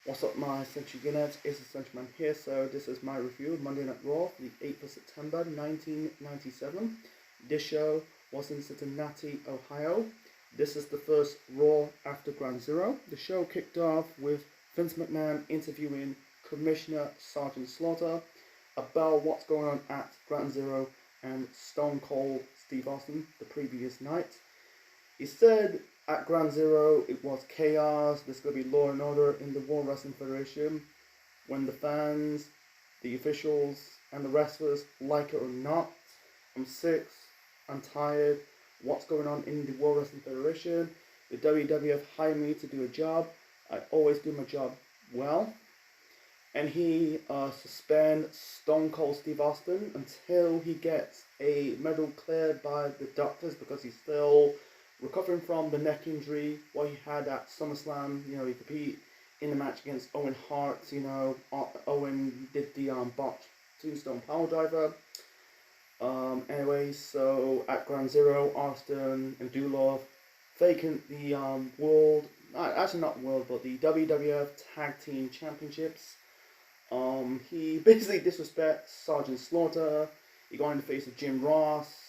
What's up, my Century Guinness? It's the Centuryman here. So this is my review of Monday Night Raw for the 8th of September 1997. This show was in Cincinnati, Ohio. This is the first Raw after Ground Zero. The show kicked off with Vince McMahon interviewing Commissioner Sergeant Slaughter about what's going on at Ground Zero and Stone Cold Steve Austin the previous night. He said at Ground Zero it was chaos, there's going to be law and order in the World Wrestling Federation. When the fans, the officials, and the wrestlers like it or not, I'm sick, I'm tired, what's going on in the World Wrestling Federation. The WWF hired me to do a job. I always do my job well. And he suspend Stone Cold Steve Austin until he gets a medal cleared by the doctors because he's still recovering from the neck injury what he had at SummerSlam. You know, he competed in the match against Owen Hart. You know, Owen did the botched Tombstone Power Driver. Anyway, so at Ground Zero, Austin and Doolov vacant the world, actually not world, but the WWF Tag Team Championships. He basically disrespects Sergeant Slaughter. He got in the face of Jim Ross.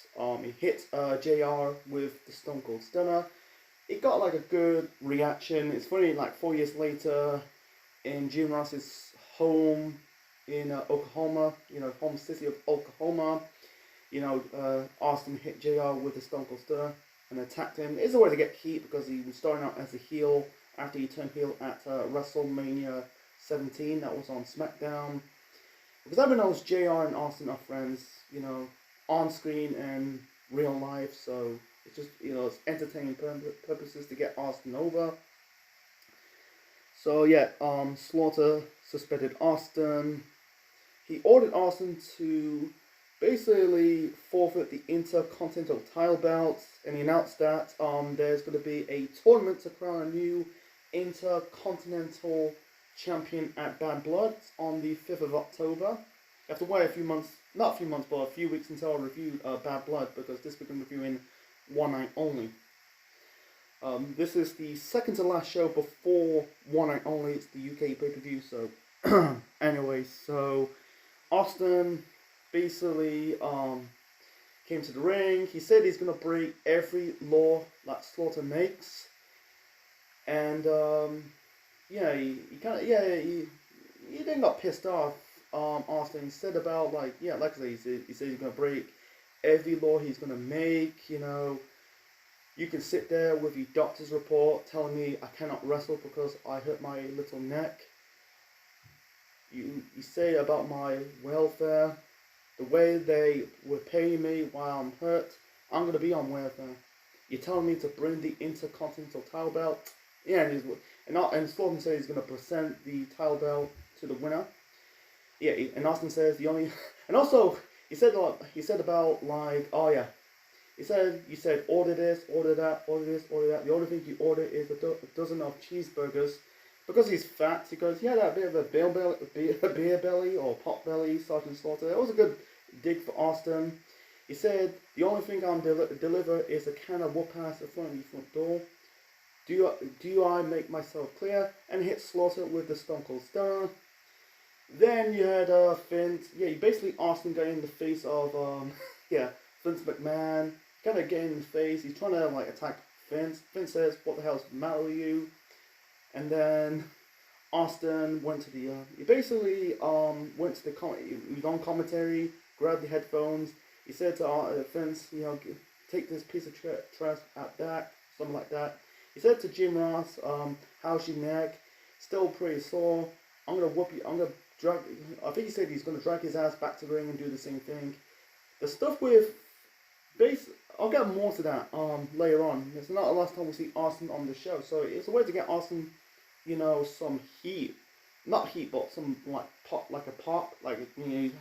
He hit JR with the Stone Cold Stunner. It got like a good reaction. It's funny, like 4 years later, in Jim Ross's home in Oklahoma, you know, home city of Oklahoma, you know, Austin hit JR with the Stone Cold Stunner and attacked him. It's a way to get heat because he was starting out as a heel after he turned heel at WrestleMania 17. That was on SmackDown. Because everyone knows JR and Austin are friends, you know, on screen and real life, so it's just, you know, it's entertaining purposes to get Austin over. So yeah, Slaughter suspended Austin. He ordered Austin to basically forfeit the Intercontinental title belts, and he announced that there's going to be a tournament to crown a new Intercontinental champion at Bad Blood on the 5th of October. I have to wait a few months, not a few months, but a few weeks until I review Bad Blood, because this week I'm reviewing One Night Only. This is the second to last show before One Night Only. It's the UK pay-per-view, so anyway, so Austin basically came to the ring. He said he's going to break every law that Slaughter makes, and yeah, he kind of, yeah, he then got pissed off. Austin said about, like, yeah, like I said, he said he's gonna break every law he's gonna make. You know, you can sit there with your doctor's report telling me I cannot wrestle because I hurt my little neck. You say about my welfare, the way they were paying me while I'm hurt, I'm gonna be on welfare. You're telling me to bring the Intercontinental title belt, yeah, and Slaughter says he's gonna present the title belt to the winner. Yeah, and Austin says the only, and also he said about, like, oh yeah, you said order this, order that, order this, order that. The only thing you order is a dozen of cheeseburgers because he's fat. He goes, yeah, that bit of a beer belly or pot belly, Sergeant Slaughter. That was a good dig for Austin. He said the only thing I'm deliver is a can of whoop ass in front of your front door. Do I make myself clear? And hit Slaughter with the Stone Cold Stunner. Then you had Vince. Yeah, basically Austin got in the face of yeah, Vince McMahon. Kind of getting in the face. He's trying to, like, attack Vince. Vince says, "What the hell's the matter with you?" And then Austin went to the he basically went to the he was on commentary, grabbed the headphones. He said to Vince, you know, take this piece of trash out back, something like that. He said to Jim Ross, how's your neck? Still pretty sore. I'm gonna whoop you. I'm gonna drag. I think he said he's gonna drag his ass back to the ring and do the same thing. The stuff with I'll get more to that later on. It's not the last time we see Austin on the show, so it's a way to get Austin, you know, some heat. Not heat, but some, like, pop, like a pop. Like, you know,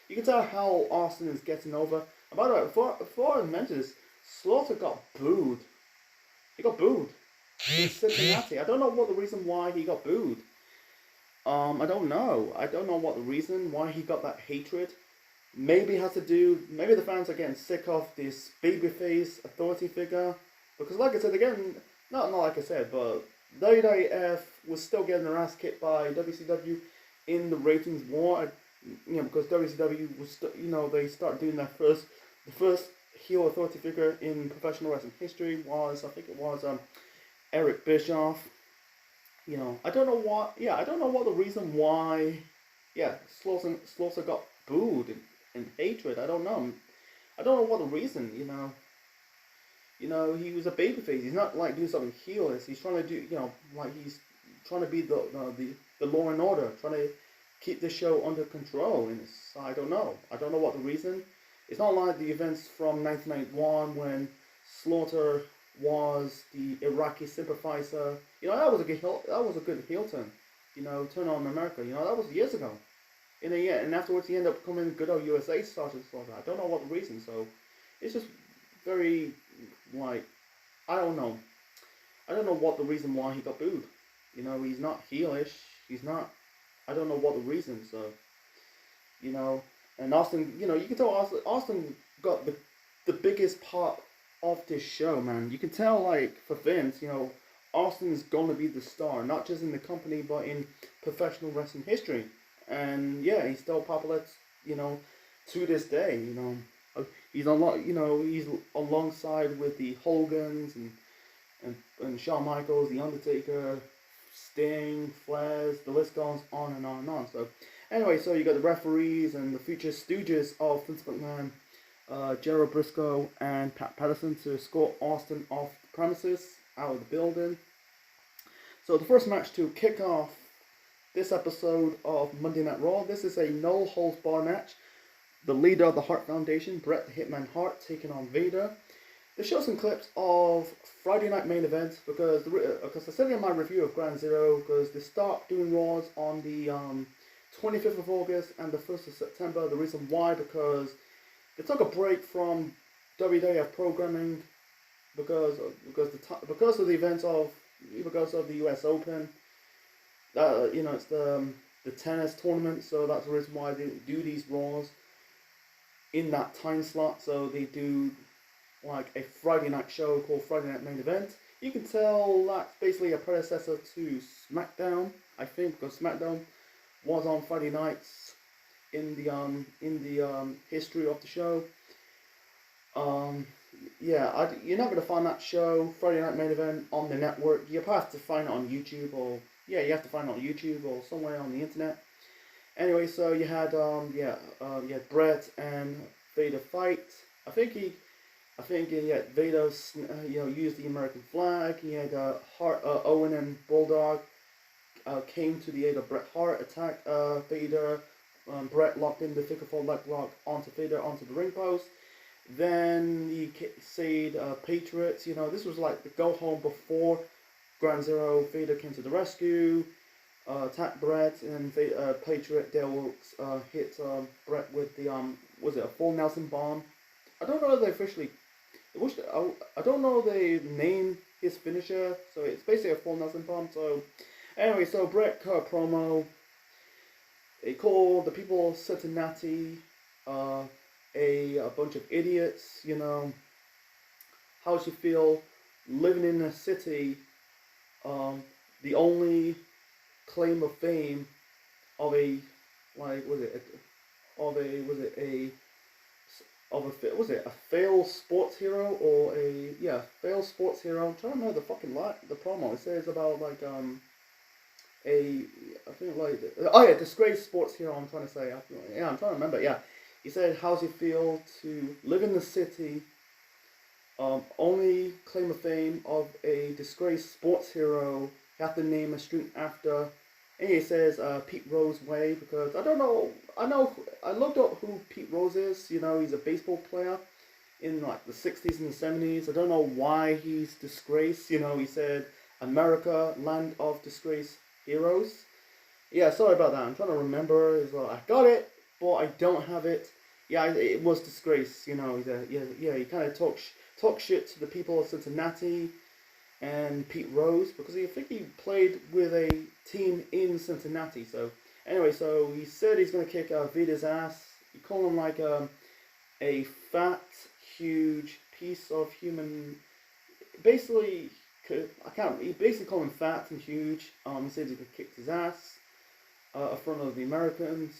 you can tell how Austin is getting over. And by the way, before I mention this, Slaughter got booed. He got booed in Cincinnati. I don't know what the reason why he got booed. I don't know. I don't know what the reason why he got that hatred. Maybe it has to do, maybe the fans are getting sick of this babyface authority figure. Because, like I said again, not like I said, but WWF was still getting their ass kicked by WCW in the ratings war. Because WCW was, they started doing the first heel authority figure in professional wrestling history was, I think it was Eric Bischoff. I don't know what. Yeah, I don't know what the reason why. Yeah, Slaughter got booed and hatred. I don't know. I don't know what the reason. He was a babyface. He's not like doing something heelish. He's trying to do. Like he's trying to be the law and order, trying to keep the show under control. And I don't know. I don't know what the reason. It's not like the events from 1991 when Slaughter was the Iraqi sympathizer. That was a good heel turn. Turn on America. That was years ago. And afterwards he ended up becoming good old USA Sergeant Slaughter. I don't know what the reason. So it's just very like I don't know. I don't know what the reason why he got booed. He's not heelish. He's not. I don't know what the reason. So and Austin. You can tell Austin got the biggest part of this show, man. You can tell, like, for Vince, Austin's gonna be the star, not just in the company, but in professional wrestling history. And yeah, he's still popular, to this day. He's he's alongside with the Hogans and Shawn Michaels, The Undertaker, Sting, Flair. The list goes on and on and on. So anyway, so you got the referees and the future stooges of Vince McMahon, Gerald Briscoe and Pat Patterson to escort Austin off the premises, out of the building. So the first match to kick off this episode of Monday Night Raw, this is a no-holds-barred match. The leader of the Hart Foundation, Bret the Hitman Hart, taking on Vader. They show some clips of Friday night main event because I said in my review of Ground Zero, because they start doing Raws on the 25th of August and the 1st of September. The reason why, because they took a break from WWF programming because of the events of the US Open. It's the tennis tournament, so that's the reason why they do these Raws in that time slot. So they do like a Friday night show called Friday Night Main Event. You can tell that's basically a predecessor to SmackDown, I think, because SmackDown was on Friday nights in the history of the show. You're not gonna find that show Friday Night Main Event on the network. You have to find it on YouTube you have to find it on YouTube or somewhere on the internet. Anyway, so you had Bret and Vader fight. I think Vader used the American flag. He had Owen and Bulldog came to the aid of Bret Hart, attacked Vader. Bret locked in the figure four leg lock onto Vader onto the ring post. Then he said Patriots. This was like the go home before Ground Zero. Vader came to the rescue, attacked Bret, and Patriot Dale Wilkes hit Bret with the was it a full Nelson bomb? I don't know if they officially. I don't know they named his finisher, so it's basically a full Nelson bomb. So anyway, so Bret cut a promo. He called the people of Cincinnati a bunch of idiots. How does you feel living in a city? The only claim of fame of a failed sports hero or failed sports hero. I'm trying to remember the promo. It says about disgraced sports hero. I'm trying to say. I'm trying to remember. Yeah, he said, "How's it feel to live in the city? Only claim of fame of a disgraced sports hero. You have to name a street after." And he says Pete Rose Way, because I looked up who Pete Rose is. He's a baseball player in like the 60s and the 70s. I don't know why he's disgraced. He said America, land of disgraced heroes. Yeah, sorry about that. I'm trying to remember as well. I got it, but I don't have it. Yeah, it was disgrace. He kind of talk shit to the people of Cincinnati and Pete Rose, because I think he played with a team in Cincinnati. So anyway, so he said he's going to kick Vader's ass. He called him like a fat, huge piece of human. Basically, He basically called him fat and huge. He said he could kick his ass in front of the Americans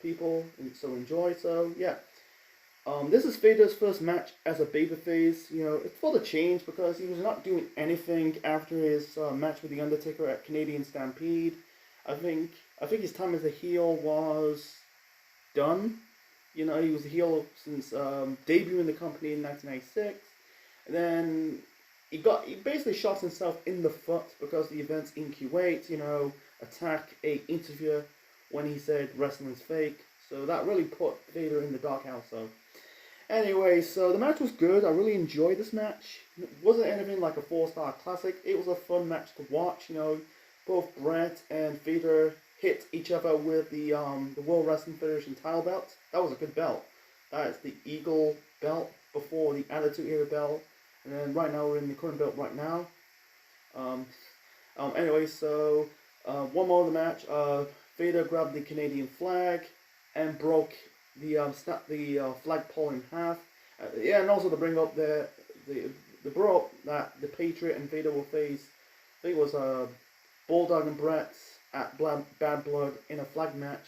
people, and so enjoy. So yeah, this is Vader's first match as a babyface. You know, it's for the change because he was not doing anything after his match with the Undertaker at Canadian Stampede. I think his time as a heel was done. You know, he was a heel since debuting the company in 1996, and then he basically shot himself in the foot because the events in Kuwait. You know, attacked a interviewer when he said wrestling's fake. So that really put Vader in the doghouse. So anyway, so the match was good. I really enjoyed this match. It wasn't anything like a 4-star classic. It was a fun match to watch. You know, both Brett and Vader hit each other with the World Wrestling Federation title belt. That was a good belt. That is the Eagle belt before the Attitude Era belt. And then right now we're in the current belt right now. Anyway, so one more of the match. Vader grabbed the Canadian flag and broke snapped the flagpole in half. Yeah, and also to bring up the brought up that the Patriot and Vader will face. I think it was Bulldog and Brett at Bad Blood in a flag match.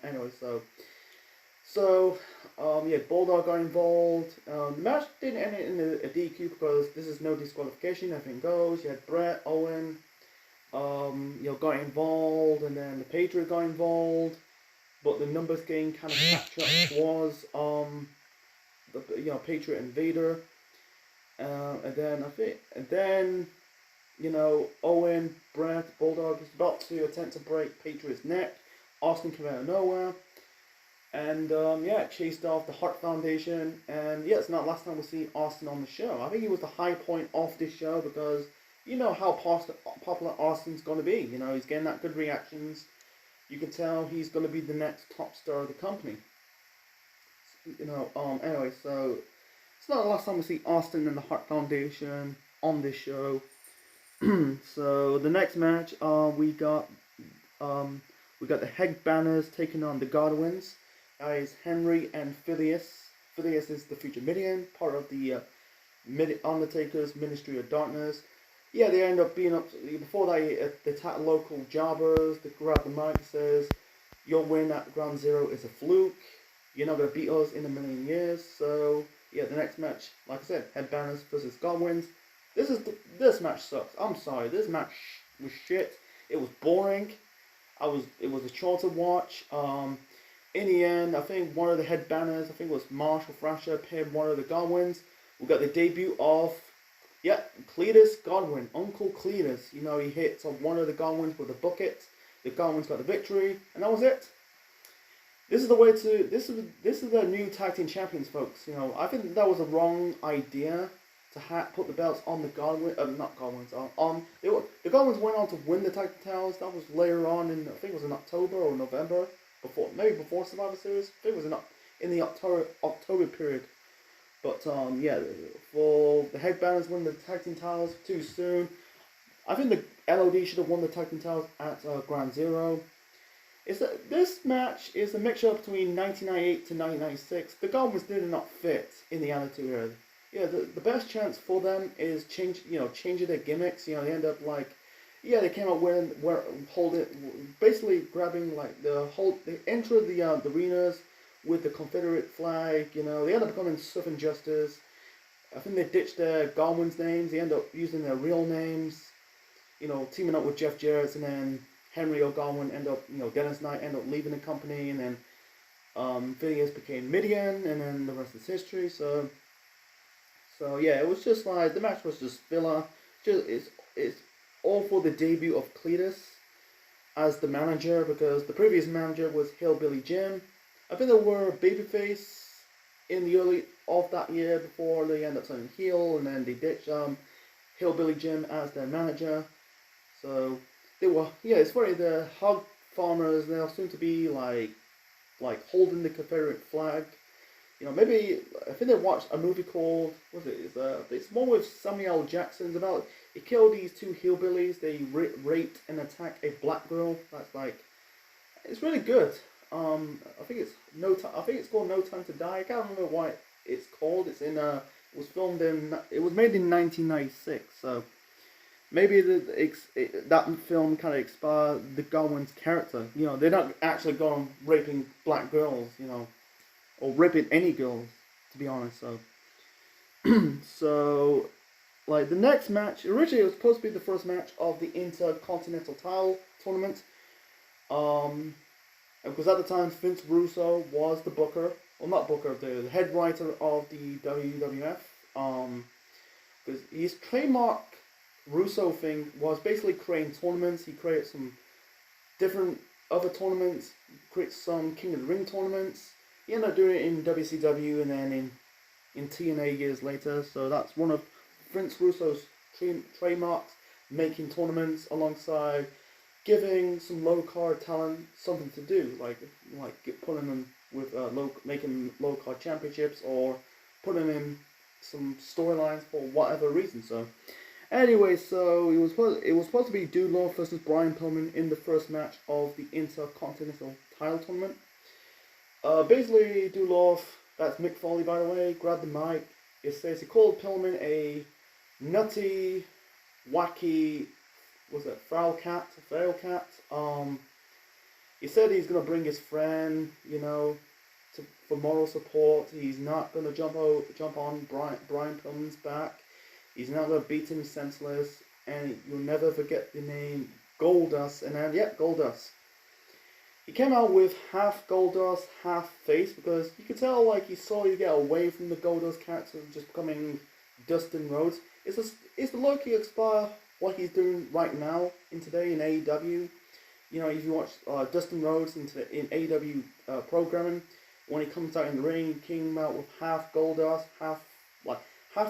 Anyway, so yeah, Bulldog got involved. The match didn't end in a DQ because this is no disqualification. Everything goes. You had Brett, Owen, you know, got involved, and then the Patriot got involved. But the numbers game kind of catch up was the Patriot and Vader, and then you know, Owen, Brett, Bulldog is about to attempt to break Patriot's neck. Austin came out of nowhere. And, yeah, chased off the Hart Foundation. And, yeah, it's not last time we see Austin on the show. I think he was the high point of this show because you know how popular Austin's going to be. You know, he's getting that good reactions. You can tell he's going to be the next top star of the company. You know, anyway, so it's not the last time we see Austin and the Hart Foundation on this show. So the next match, we got the Headbangers taking on the Godwins. That is Henry and Phileas. Phileas is the future Midian, part of the Undertaker's Ministry of Darkness. Yeah, they end up being up before they attack local jobbers. They grab the mic, says, "Your win at Ground Zero is a fluke. You're not gonna beat us in a million years." So yeah, the next match, like I said, Headbangers versus Godwins. This match sucks. I'm sorry. This match was shit. It was boring. It was a chore to watch. In the end, I think one of the Headbangers, I think it was Marshall Thrasher, paired one of the Godwins. We got the debut of Cletus Godwin, Uncle Cletus. You know, he hits on one of the Godwins with a bucket. The Godwins got the victory, and that was it. This is the way to. This is the new tag team champions, folks. You know, I think that was a wrong idea to put the belts on the Godwin, not Godwins, the Godwins went on to win the tag team titles. That was later on in, I think it was in October or November, before Survivor Series. I think it was in the October period. But yeah, for the Headbangers win the tag team titles too soon. I think the LOD should have won the tag team titles at Ground Zero. This match is a mixture between 1998 to 1996. The Godwins did not fit in the Attitude Era. Yeah, the best chance for them is changing their gimmicks. You know, they end up they came out basically grabbing they enter the arenas with the Confederate flag. You know, they end up becoming Southern Justice. I think they ditched their Godwins names. They end up using their real names. You know, teaming up with Jeff Jarrett, and then Henry O'Godwin Dennis Knight end up leaving the company, and then Phileas became Midian, and then the rest is history. So yeah, it was just like the match was just filler. It's all for the debut of Cletus as the manager, because the previous manager was Hillbilly Jim. I think they were babyface in the early of that year before they end up turning heel, and then they ditched Hillbilly Jim as their manager. So they were it's funny, the hog farmers, they all seem to be like holding the Confederate flag. You know, maybe I think they watched a movie called it's one with Samuel L. Jackson. It's about he killed these two hillbillies. They raped and attacked a black girl. That's it's really good. I think it's called No Time to Die. I can't remember what it's called. It was made in 1996. So maybe that film kind of inspired the Godwin's character. You know, they're not actually going raping black girls, you know, or raping any girls, to be honest. So, so like the next match, originally it was supposed to be the first match of the Intercontinental Title Tournament. Because at the time Vince Russo was the booker, well not booker, the head writer of the WWF. Because his trademark Russo thing was basically creating tournaments. He created some different other tournaments, created some King of the Ring tournaments. He ended up doing it in WCW and then in TNA years later. So that's one of Vince Russo's trademarks, making tournaments alongside giving some low card talent something to do, like putting them with making low card championships or putting in some storylines for whatever reason. So anyway, so it was supposed to be Doolittle versus Brian Pillman in the first match of the Intercontinental Title Tournament. Basically, Doolittle, that's Mick Foley by the way, grabbed the mic. It says he called Pillman a nutty, wacky, was it feral cat? He said he's gonna bring his friend, you know, for moral support. He's not gonna jump on Brian Pillman's back. He's not gonna beat him senseless, and you'll never forget the name Goldust. And then Goldust. He came out with half Goldust, half face, because you could tell like he saw you get away from the Goldust character, just becoming Dustin Rhodes. It's the low-key expire what he's doing right now in AEW. You know, if you watch Dustin Rhodes in AEW programming, when he comes out in the ring, he came out with half Goldust, half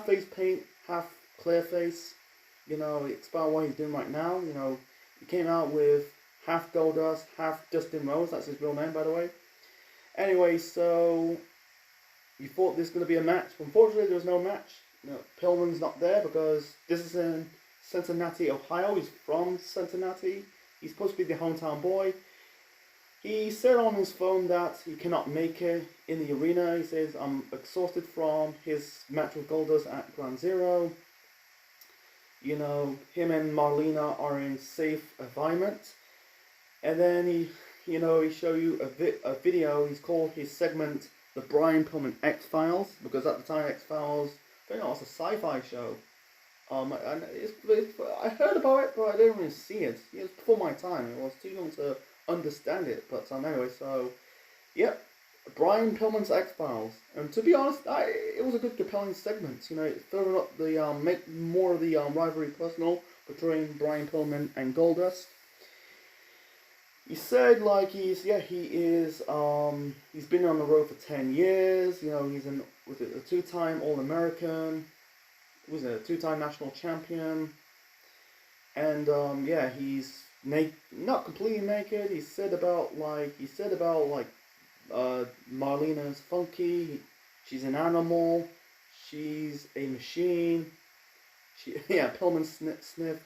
face paint, half clear face. You know, expire what he's doing right now. You know, he came out with half Goldust, half Dustin Rhodes. That's his real name, by the way. Anyway, so you thought this was going to be a match. Unfortunately, there was no match. You know, Pillman's not there because this is in Cincinnati, Ohio. He's from Cincinnati. He's supposed to be the hometown boy. He said on his phone that he cannot make it in the arena. He says, I'm exhausted from his match with Goldust at Ground Zero. You know, him and Marlena are in safe environment. And then he show you a video. He's called his segment the Brian Pillman X-Files, because at the time X-Files, I think it was a sci-fi show. I heard about it, but I didn't really see it. It was before my time. I was too young to understand it. But anyway, so yep, Brian Pillman's X-Files. And to be honest, it was a good, compelling segment. You know, throwing up the make more of the rivalry personal between Brian Pillman and Goldust. He said like he's been on the road for 10 years. You know, he's a two-time All-American. Was a two-time national champion, and he's not completely naked. He said about Marlena's funky. She's an animal. She's a machine. Pillman sniff.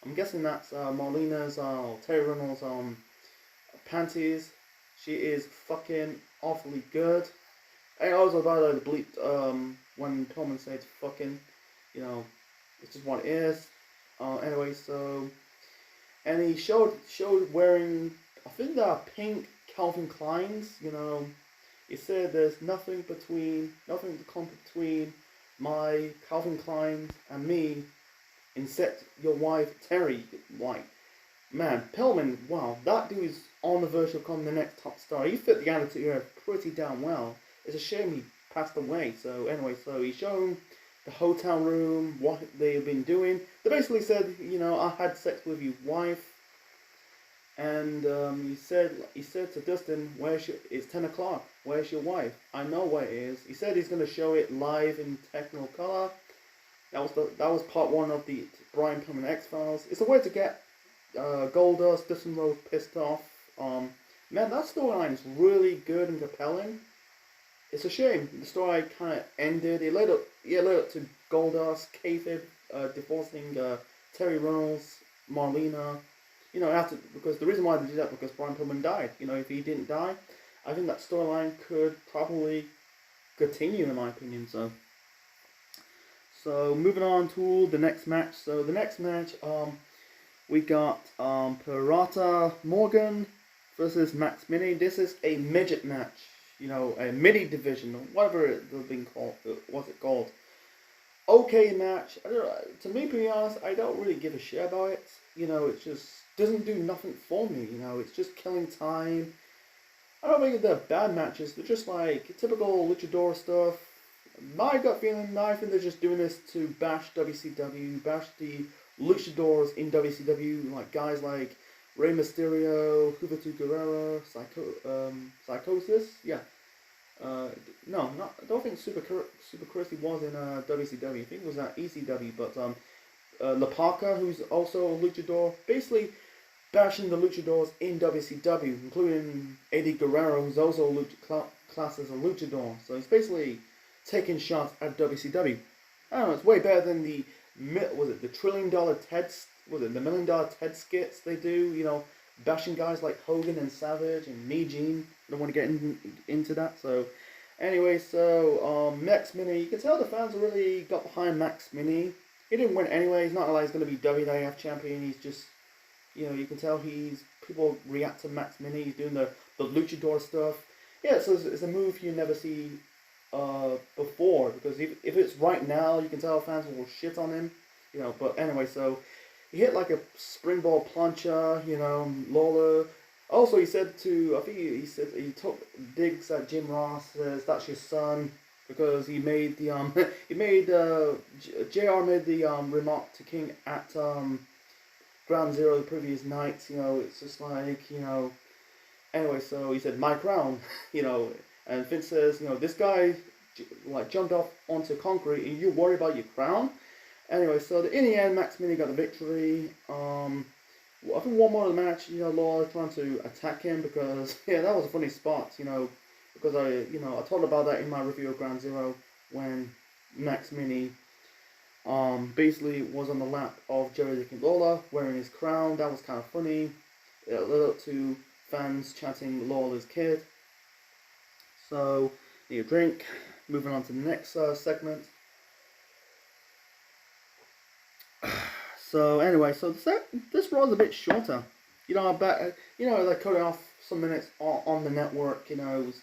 I'm guessing that's Marlena's Terry Reynolds panties. She is fucking awfully good. And also by the bleep when Pillman said fucking. You know, it's just what it is. Anyway, so, and he showed wearing, I think they are pink Calvin Kleins. You know, he said there's nothing to come between my Calvin Kleins and me, except your wife Terry. Like, man, Pillman, wow, that dude is on the verge of becoming the next top star. He fit the attitude era pretty damn well. It's a shame he passed away. So anyway, so he showed the hotel room, what they've been doing. They basically said, you know, I had sex with your wife, and he said to Dustin, it's 10 o'clock, where's your wife? I know where it is. He said he's going to show it live in Technicolor. That was part one of the Brian Pillman X-Files. It's a way to get Goldust, Dustin Rhodes pissed off. Man, that storyline is really good and compelling. It's a shame the story kind of ended. It led up to Goldust, kayfabe, divorcing Terry Reynolds, Marlena. You know, because the reason why they did that because Brian Pillman died. You know, if he didn't die, I think that storyline could probably continue, in my opinion. So moving on to the next match. So the next match, we got Pirata Morgan versus Max Mini. This is a midget match. You know, a mini division, whatever it's been called. What's it called? Okay match. I don't know, to me, to be honest, I don't really give a shit about it. You know, it just doesn't do nothing for me. You know, it's just killing time. I don't think they're bad matches. They're just like typical luchador stuff. My gut feeling, I think they're just doing this to bash WCW, bash the luchadors in WCW, like guys like Rey Mysterio, Juventud Guerrero, Psychosis. Yeah. No, not. I don't think Super Christy was in WCW. I think it was at ECW, but La Parka, who's also a luchador, basically bashing the luchadors in WCW, including Eddie Guerrero, who's also classed as a luchador. So he's basically taking shots at WCW. I don't know, it's way better than the $1 million Ted skits they do, you know, bashing guys like Hogan and Savage and Mean Gene. I don't want to get into that. So anyway, so Max Mini, you can tell the fans really got behind Max Mini. He didn't win anyway. He's not like he's going to be WWF champion. He's just, you know, you can tell people react to Max Mini. He's doing the luchador stuff. Yeah, so it's a move you never see before, because if it's right now, you can tell fans will shit on him, you know. But anyway, so he hit like a springboard plancha, you know. Lawler. Also, he said I think he said he took digs at Jim Ross, says that's your son, because he made the JR made the remark to King at Ground Zero the previous night. You know, it's just like, you know. Anyway, so he said my crown, you know. And Vince says, you know, this guy like jumped off onto concrete and you worry about your crown? Anyway, so in the end, Max Mini got the victory. I think one more of the match, you know, Lawler trying to attack him, because, yeah, that was a funny spot, you know, because I talked about that in my review of Ground Zero, when Max Mini basically was on the lap of Jerry the King Lawler wearing his crown. That was kind of funny. It led up to fans chanting Lawler's kid. So, need a drink. Moving on to the next segment. So anyway, so this Raw is a bit shorter. You know, they're cutting off some minutes on the network. You know,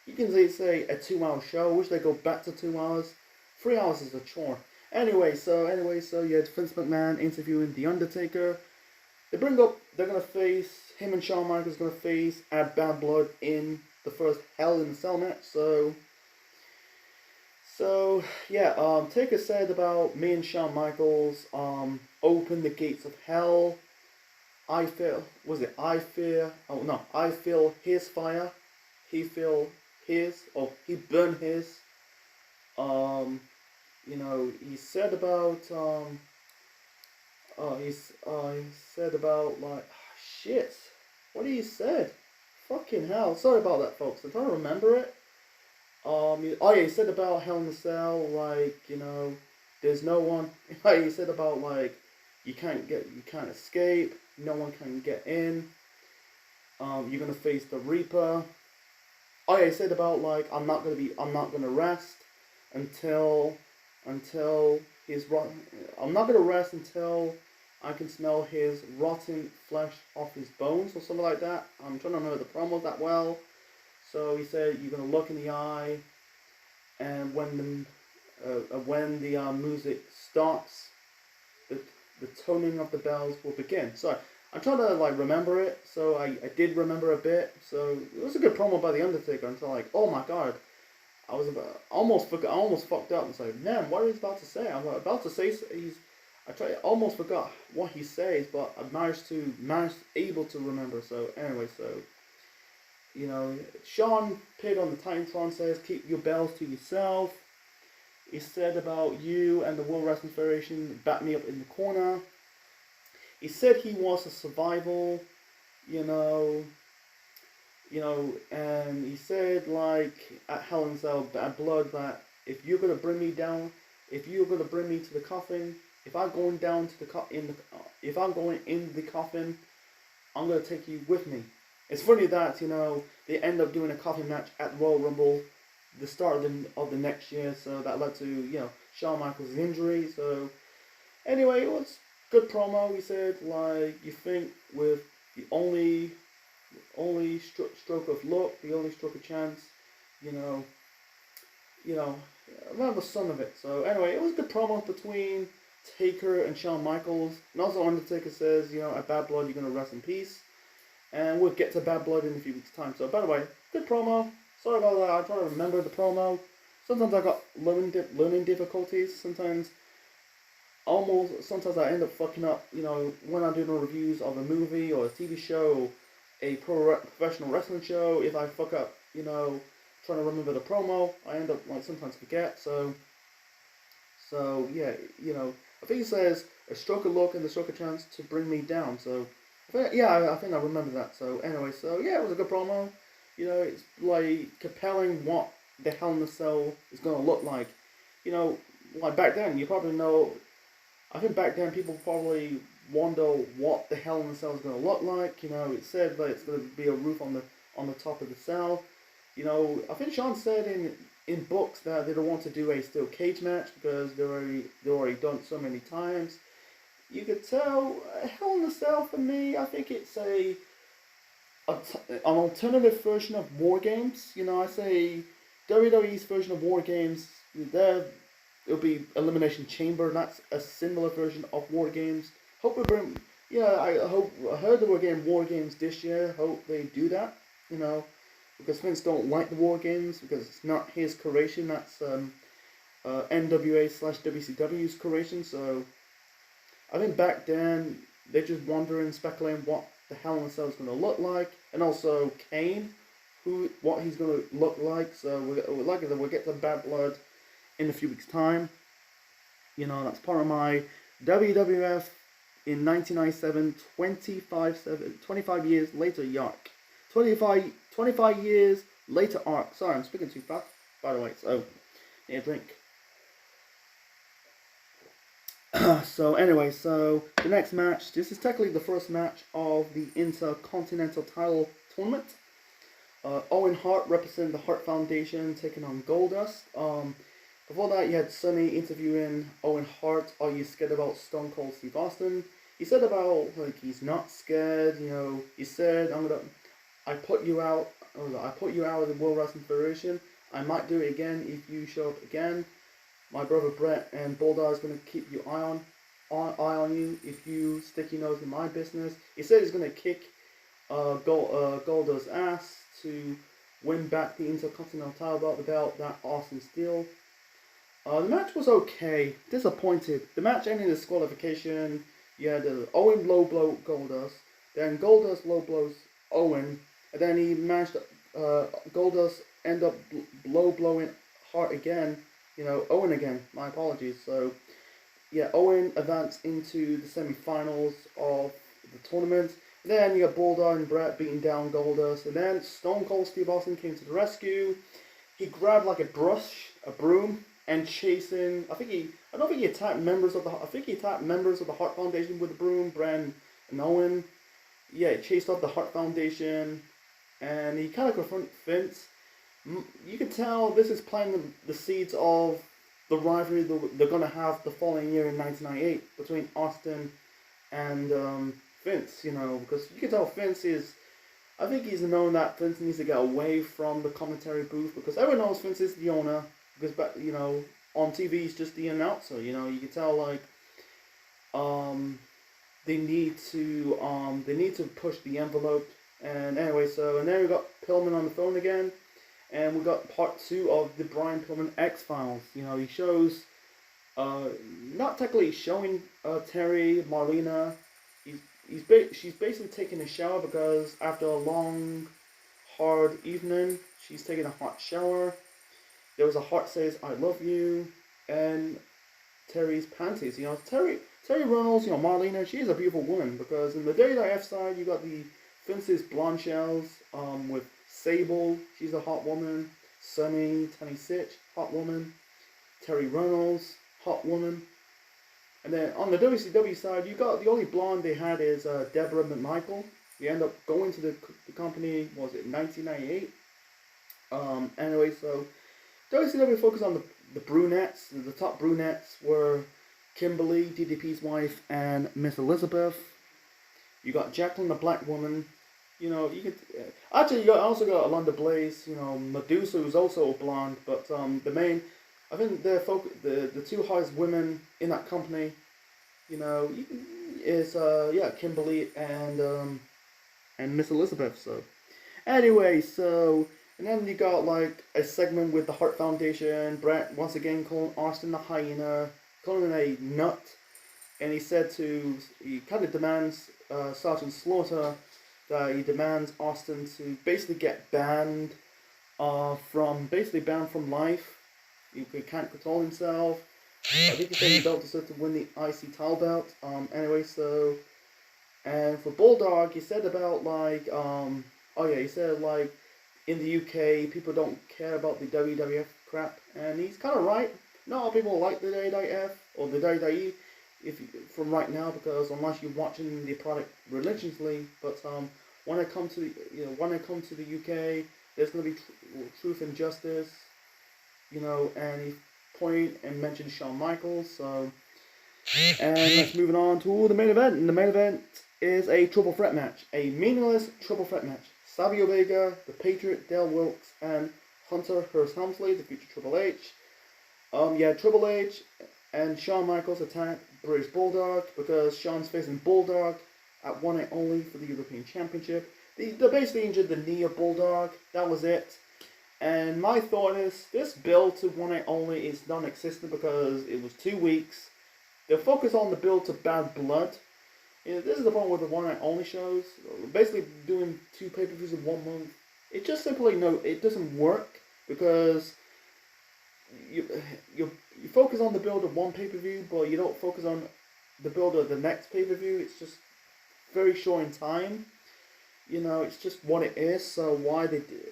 you can say a 2-hour show. I wish they go back to 2 hours. 3 hours is a chore. Anyway, so you had Vince McMahon interviewing The Undertaker. They bring up they're gonna face him and Shawn Michaels gonna face Add Bad Blood in the first Hell in a Cell match. So yeah, Taker said about me and Shawn Michaels open the gates of hell. I feel his fire. He feel his, or he burned his. You know, he said about he said about like shit. What did he said? Fucking hell. Sorry about that, folks. I'm trying to remember it. He said about Hell in a Cell, like, you know, there's no one. He said about like you can't escape. No one can get in. You're gonna face the Reaper. He said about like I'm not gonna rest until his rotten. I'm not gonna rest until I can smell his rotten flesh off his bones, or something like that. I'm trying to remember the promo that well. So he said you're gonna look in the eye, and when the music starts, the toning of the bells will begin. So I'm trying to like remember it. So I did remember a bit. So it was a good promo by the Undertaker until like, oh my god, I almost fucked up and said, man, what is he about to say? I'm about to say almost forgot what he says, but I managed able to remember. So anyway, so. You know, Sean Pitt on the Titantron says, keep your bells to yourself. He said about you and the World Wrestling Federation, back me up in the corner. He said he was a survival, you know, and he said like at Hell in a Cell, Bad Blood, that if you're gonna bring me down, if you're gonna bring me to the coffin, if I'm going down to if I'm going in the coffin, I'm gonna take you with me. It's funny that, you know, they end up doing a coffin match at Royal Rumble the start of the next year, so that led to, you know, Shawn Michaels' injury. So anyway, it was good promo. He said like you think with the only stroke of luck, the only stroke of chance, you know, you know, around the son of it. So anyway, it was a good promo between Taker and Shawn Michaels, and also Undertaker says, at Bad Blood you're gonna rest in peace, and we'll get to Bad Blood in a few weeks' time. So by the way, good promo. Sorry about that. I try to remember the promo. Sometimes I got learning difficulties. Sometimes I end up fucking up. When I'm doing reviews of a movie or a TV show, a professional wrestling show. If I fuck up, trying to remember the promo, I end up sometimes forget. So yeah, I think he says a stroke of luck and a stroke of chance to bring me down. So I think I remember that. So anyway, it was a good promo. It's like compelling what the Hell in a Cell is gonna look like. Like back then, you probably know. I think back then people probably wonder what the Hell in a Cell is gonna look like. It said that it's gonna be a roof on the top of the cell. I think Sean said in books that they don't want to do a steel cage match because they're already done so many times. You could tell Hell in a Cell for me. I think it's an alternative version of War Games. I say WWE's version of War Games. It'll be Elimination Chamber. That's a similar version of War Games. Hope we bring. I heard they were getting War Games this year. Hope they do that. Because Vince don't like the War Games because it's not his creation. That's NWA/WCW's creation. So I think back then they're just wondering, speculating what the Hell in a Cell is going to look like, and also Kane, what he's going to look like. So like I said, we'll get to Bad Blood in a few weeks' time. That's part of my WWF in 1997, 25 years later, Yark. 25 years later arc. Sorry, I'm speaking too fast, by the way, so need a drink. So anyway, the next match, this is technically the first match of the Intercontinental title tournament. Owen Hart representing the Hart Foundation taking on Goldust. Before that, you had Sonny interviewing Owen Hart. Are you scared about Stone Cold Steve Austin? He said about he's not scared. He said I put you out of the World Wrestling Federation. I might do it again if you show up again. My brother Brett and Bulldog is going to keep your eye on you if you stick your nose in my business. He said he's going to kick Goldust's ass to win back the Intercontinental title belt, the belt that Austin steal. The match was okay. Disappointed. The match ended in disqualification. You had Owen low blow Goldust. Then Goldust low blows Owen. And then he managed Goldust end up low blowing Hart again. Owen again. My apologies. So, yeah, Owen advanced into the semi-finals of the tournament. And then you got Bulldog and Brett beating down Goldust. And then Stone Cold Steve Austin came to the rescue. He grabbed like a broom, and chasing. I don't think he attacked members of the. I think he attacked members of the Hart Foundation with the broom. Brett and Owen. Yeah, he chased up the Hart Foundation, and he kind of confronted Vince. You can tell this is planting the seeds of the rivalry they're going to have the following year in 1998 between Austin and Vince, because you can tell Vince is, I think he's known that Vince needs to get away from the commentary booth because everyone knows Vince is the owner, because, on TV he's just the announcer, you can tell, they need to push the envelope, and anyway, and then we got Pillman on the phone again. And we got part 2 of the Brian Pillman X-Files. He shows, not technically showing Terry, Marlena. She's basically taking a shower because after a long, hard evening, she's taking a hot shower. There was a Hart says, "I love you," and Terry's panties. Terry Reynolds, Marlena, she is a beautiful woman because in the WWF side, you got the Vince's blonde shells with Sable, she's a hot woman. Sunny, Tony Sitch, hot woman. Terry Reynolds, hot woman. And then on the WCW side, you got the only blonde they had is Deborah McMichael. We end up going to the company, was it 1998? Anyway, WCW focused on the brunettes. The top brunettes were Kimberly, DDP's wife, and Miss Elizabeth. You got Jacqueline, the black woman. You know, you could actually you also got Alundra Blaze. You know, Medusa, who's also blonde, but the main, I think the two highest women in that company. You know, is yeah, Kimberly and Miss Elizabeth. So anyway, so and then you got like a segment with the Hart Foundation. Brett once again calling Austin the hyena, calling him a nut, and he kind of demands Sergeant Slaughter that he demands Austin to basically get banned from life. He can't control himself. I think he said he don't deserve to win the IC title belt. Anyway, so and for Bulldog, he said about like he said like in the UK people don't care about the WWF crap, and he's kind of right. Not all people like the WWF or the WWE from right now, because unless you're watching the product religiously, but when I come to the UK, there's gonna be truth and justice, you know, and he pointed and mentioned Shawn Michaels. So, and let's move on to the main event. And the main event is a triple threat match, a meaningless triple threat match. Savio Vega, the Patriot, Dale Wilkes, and Hunter Hearst Helmsley, the future Triple H. Triple H and Shawn Michaels attack British Bulldog because Shawn's facing Bulldog at One Night Only for the European Championship. They basically injured the knee of Bulldog. That was it. And my thought is, this build to One Night Only is non-existent because it was 2 weeks. They'll focus on the build to Bad Blood. You know, this is the problem with the One Night Only shows. Basically doing 2 pay-per-views in 1 month. It just simply it doesn't work because you focus on the build of one pay-per-view, but you don't focus on the build of the next pay-per-view. It's just very short in time. You know, it's just what it is. So why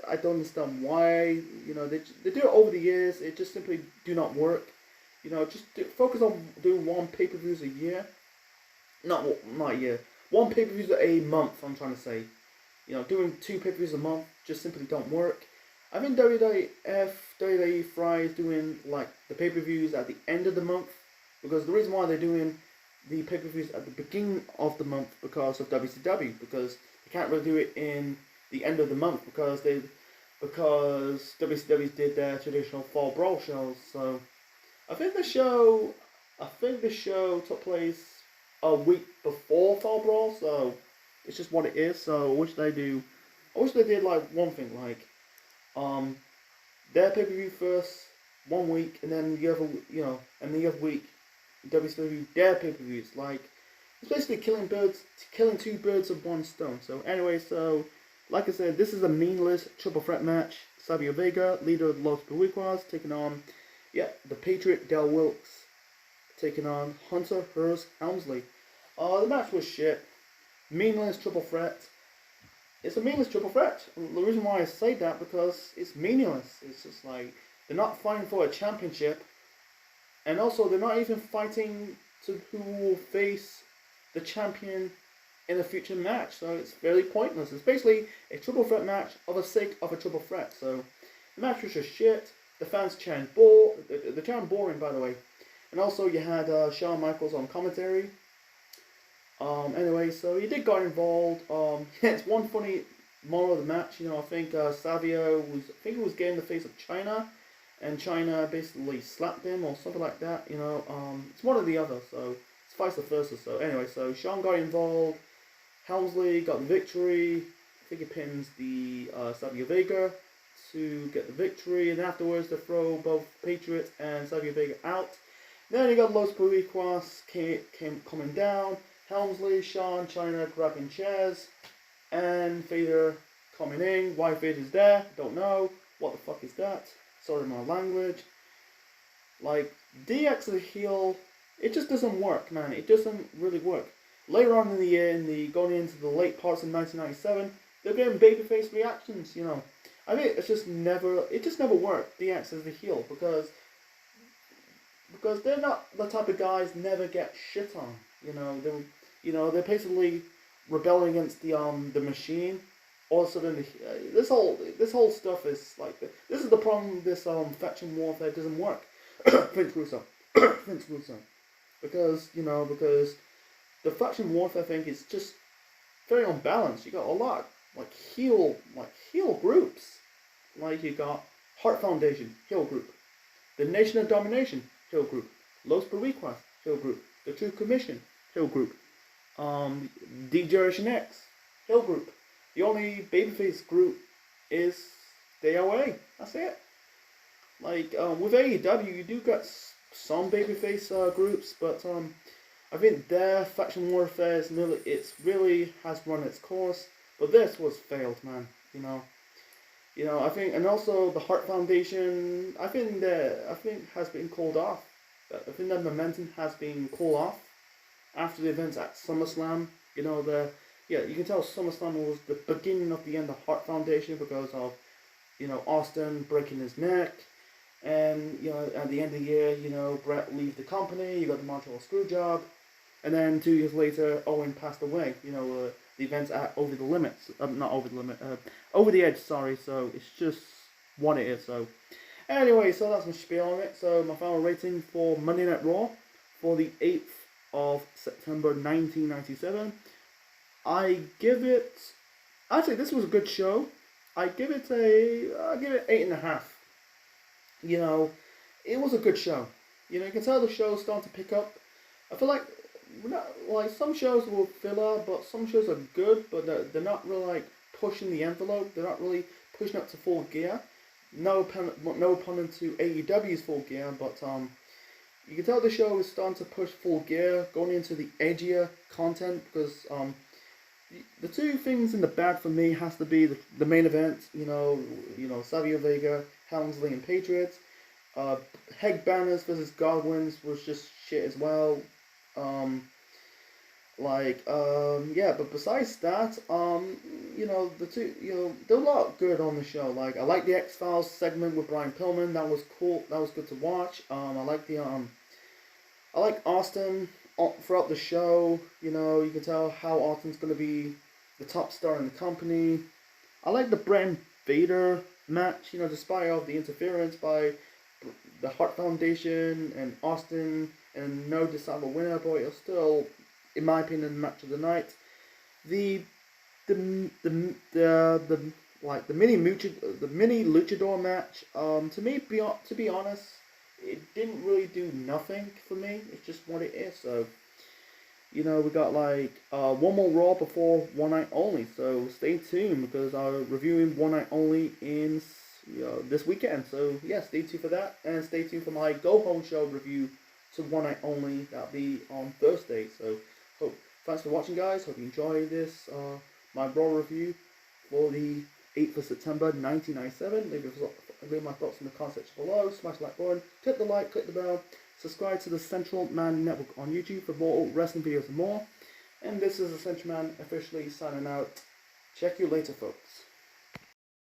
I don't understand why. You know, they do it over the years. It just simply do not work. You know, just focus on doing 1 pay-per-views a year. Not a year. 1 pay-per-views a month. I'm trying to say. You know, doing 2 pay-per-views a month just simply don't work. I think WWE Fry is doing like the pay-per-views at the end of the month, because the reason why they're doing the pay-per-views at the beginning of the month because of WCW, because they can't really do it in the end of the month because WCW did their traditional Fall Brawl shows. So I think the show took place a week before Fall Brawl, so it's just what it is. So I wish they did like one thing, like their pay-per-view first 1 week, and then the other week WCW their pay-per-views. Like, it's basically killing 2 birds with 1 stone. So anyway, so like I said, this is a meaningless triple threat match. Savio Vega, leader of the Los Boricuas, taking on the Patriot Del Wilkes, taking on Hunter Hearst Helmsley. The match was shit. Meaningless triple threat. It's a meaningless triple threat. The reason why I say that, because it's meaningless. It's just like, they're not fighting for a championship, and also they're not even fighting to who will face the champion in a future match. So it's fairly pointless. It's basically a triple threat match for the sake of a triple threat. So the match was just shit. The fans chanted the chant boring, by the way. And also you had Shawn Michaels on commentary. Anyway, so he did get involved. It's one funny moral of the match. You know, I think Savio was getting the face of China, and China basically slapped him or something like that. You know, it's one or the other. So it's vice versa. So anyway, so Shawn got involved. Helmsley got the victory. I think he pins the Savio Vega to get the victory, and afterwards they throw both Patriot and Savio Vega out. Then you got Los Boricuas came coming down. Helmsley, Shawn, China grabbing chairs, and Vader coming in. Why Vader's there, don't know. What the fuck is that? Sorry my language. Like, DX as a heel, it just doesn't work, man. It doesn't really work. Later on in the year, going into the late parts of 1997, they're getting babyface reactions, you know. I mean, it just never worked, DX as the heel, because they're not the type of guys never get shit on. They're basically rebelling against the machine, all of a sudden this whole stuff is like this is the problem. This faction warfare doesn't work. Vince Russo, Vince Russo, because the faction warfare thing is just very unbalanced. You got a lot heel groups. Like you got Heart Foundation heel group, the Nation of Domination heel group, Los Boricuas heel group, the True Commission heel group, D Generation X heel group. The only babyface group is DOA. That's it. Like with AEW, you do get some babyface groups, but I think their faction warfare is really has run its course. But this was failed, man. I think, and also the Heart Foundation. I think has been called off. I think that momentum has been called off after the events at SummerSlam. You can tell SummerSlam was the beginning of the end of Heart Foundation because of Austin breaking his neck, and at the end of the year, Brett leaves the company. You got the Montreal Screwjob, and then 2 years later, Owen passed away. The events at Over the Limits, not Over the Limit, Over the Edge. Sorry. So it's just what it is. So anyway, so that's my spiel on it. So my final rating for Monday Night Raw for the 8th of September 1997. I give it. Actually, this was a good show. I give it 8.5. It was a good show. You can tell the show's starting to pick up. I feel like some shows will filler, but some shows are good, but they're not really like pushing the envelope. They're not really pushing up to full gear. No opponent to AEW's full gear, but you can tell the show is starting to push full gear, going into the edgier content because the two things in the bag for me has to be the main event. Savio Vega, Helmsley, and Patriots. Heg Banners versus Godwins was just shit as well. But besides that, the two, there were a lot good on the show. Like, I like the X-Files segment with Brian Pillman. That was cool. That was good to watch. I like Austin throughout the show. You can tell how Austin's going to be the top star in the company. I like the Brent Vader match, despite all the interference by the Heart Foundation and Austin and no decidable winner, but it was still, in my opinion, the match of the night. The mini luchador match, to be honest, it didn't really do nothing for me. It's just what it is. So we got one more Raw before One Night Only. So stay tuned because I'm reviewing One Night Only in this weekend. So yeah, stay tuned for that, and stay tuned for my Go Home Show review to One Night Only. That'll be on Thursday. So thanks for watching, guys. Hope you enjoy this my Raw review for the 8th of September 1997. Leave my thoughts in the comment section below. Smash the like button, click the like, click the bell, subscribe to the Central Man Network on YouTube for more wrestling videos and more. And this is the Central Man officially signing out. Check you later, folks.